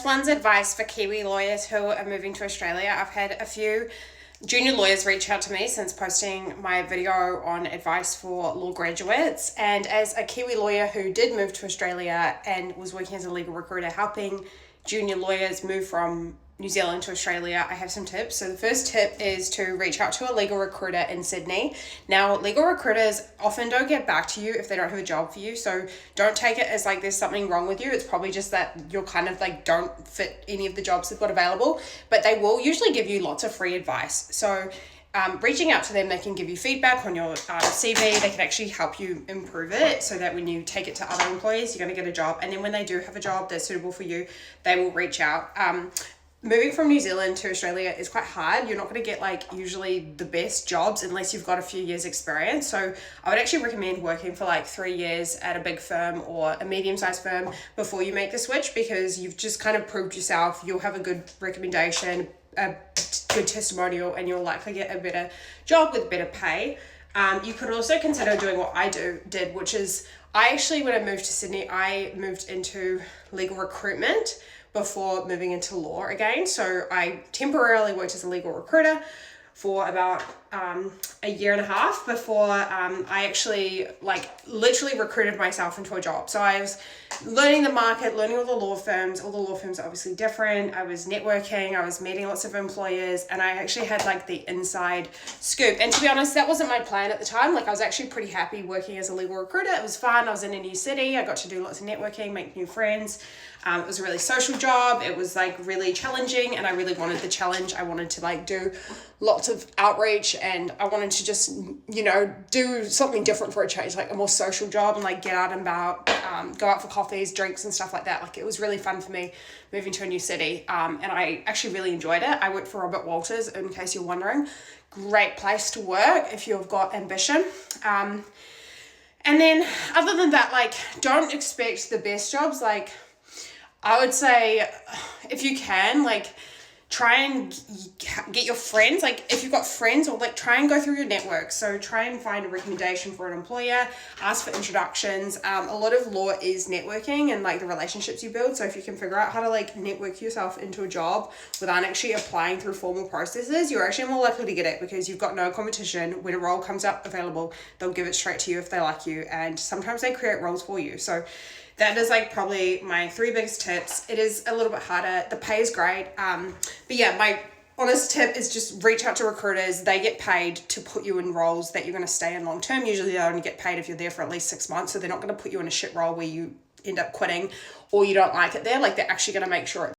One's advice for Kiwi lawyers who are moving to Australia. I've had a few junior lawyers reach out to me since posting my video on advice for law graduates. And as a Kiwi lawyer who did move to Australia and was working as a legal recruiter helping junior lawyers move from New Zealand to Australia, I have some tips. So the first tip is to reach out to a legal recruiter in Sydney. Now, legal recruiters often don't get back to you if they don't have a job for you. So don't take it as like there's something wrong with you. It's probably just that you're kind of like don't fit any of the jobs they've got available, but they will usually give you lots of free advice. So reaching out to them, they can give you feedback on your CV. They can actually help you improve it so that when you take it to other employees, you're going to get a job. And then when they do have a job that's suitable for you, they will reach out. Moving from New Zealand to Australia is quite hard. You're not going to get like usually the best jobs unless you've got a few years experience. So I would actually recommend working for like 3 years at a big firm or a medium-sized firm before you make the switch, because you've just kind of proved yourself. You'll have a good recommendation, a good testimonial, and you'll likely get a better job with better pay. You could also consider doing what I did, which is I actually, when I moved to Sydney, I moved into legal recruitment before moving into law again. So I temporarily worked as a legal recruiter for about a year and a half before I actually like literally recruited myself into a job. So I was learning the market, learning all the law firms. All the law firms are obviously different. I was networking, I was meeting lots of employers, and I actually had like the inside scoop. And to be honest, that wasn't my plan at the time. Like I was actually pretty happy working as a legal recruiter. It was fun. I was in a new city. I got to do lots of networking, make new friends. It was a really social job. It was like really challenging, and I really wanted the challenge. I wanted to like do lots of outreach, and I wanted to just, you know, do something different for a change, like a more social job, and like get out and about, go out for coffees, drinks and stuff like that. Like it was really fun for me moving to a new city. And I actually really enjoyed it. I worked for Robert Walters, in case you're wondering. Great place to work if you've got ambition. And then other than that, like don't expect the best jobs. Like I would say if you can, like try and get your friends, like if you've got friends, or like try and go through your network. So try and find a recommendation for an employer, ask for introductions. A lot of law is networking and like the relationships you build. So if you can figure out how to like network yourself into a job without actually applying through formal processes, you're actually more likely to get it because you've got no competition. When a role comes up available, they'll give it straight to you if they like you. And sometimes they create roles for you. So that is like probably my 3 biggest tips. It is a little bit harder. The pay is great. But yeah, my honest tip is just reach out to recruiters. They get paid to put you in roles that you're going to stay in long term. Usually they only get paid if you're there for at least 6 months. So they're not going to put you in a shit role where you end up quitting or you don't like it there. Like they're actually going to make sure